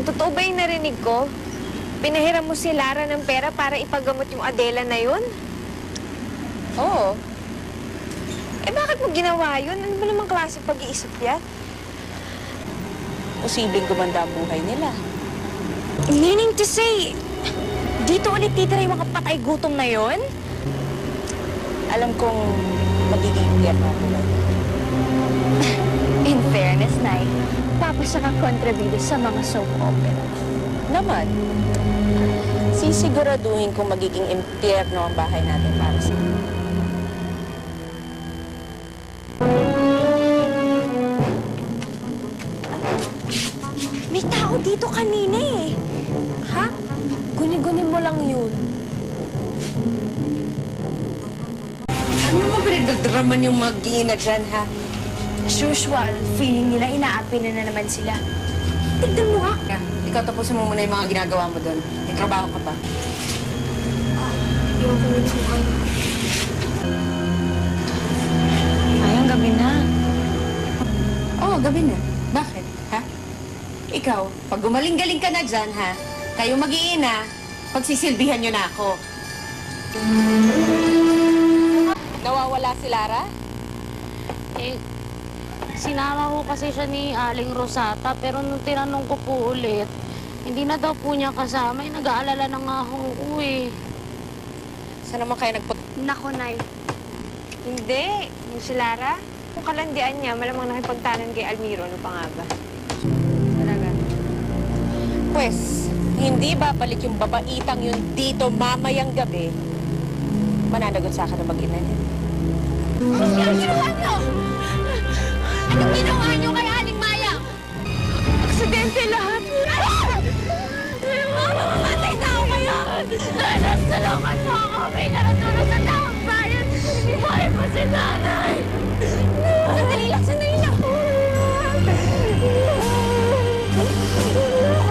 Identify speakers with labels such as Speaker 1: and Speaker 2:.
Speaker 1: Totoo ba yung narinig ko? Pinahiram mo si Lara ng pera para ipagamot yung Adela na yun?
Speaker 2: Oo.
Speaker 1: Eh bakit mo ginawa yun? Ano ba namang klase pag-iisip yan?
Speaker 2: Posibleng gumanda ang buhay nila.
Speaker 3: Meaning to say, dito ulit titira yung mga patay gutom na yon?
Speaker 2: Alam kong magiging impyerno ang buhay.
Speaker 3: In fairness, Nay, papa siya ka-contribute sa mga soap opera.
Speaker 2: Naman, sisiguraduhin kong magiging impyerno ang bahay natin para sa
Speaker 3: May tao dito kanina eh.
Speaker 1: Ha? Guni-guni mo lang yun.
Speaker 2: Ano mo pinagdadraman yung mag-iina dyan, ha?
Speaker 3: As usual, feeling nila inaapi na naman sila. Tignan mo nga.
Speaker 2: Ikaw tapusin mo muna yung mga ginagawa mo doon. May trabaho ka pa.
Speaker 3: Ay, ang gabi na.
Speaker 2: Oo, gabi na. Bakit, ha? Ikaw, pag gumaling-galing ka na dyan, ha? Kayo mag-iina, pagsisilbihan nyo na ako. Nawawala si Lara?
Speaker 4: Eh, sinama ko kasi siya ni Aling Rosata, pero nung tinanong ko po ulit, hindi na daw po niya kasama. Eh, nag-aalala na nga ako eh.
Speaker 2: Saan naman kayo
Speaker 3: Nako, Nay.
Speaker 1: Hindi. Yung si Lara, kung kalandian niya, malamang nakipagtanan kay Almiro. Ano pa nga ba? Talaga.
Speaker 2: Pwes, hindi babalik yung babaitang yun dito mamayang gabi. Mananagot sa akin na mag-ina niya.
Speaker 3: Anong ginawa niyo? Anong ginawa niyo kay Aling Maya?
Speaker 1: Aksidente lahat.
Speaker 3: Mamamatay na ako ngayon! Tulungan mo ako! May naratulog sa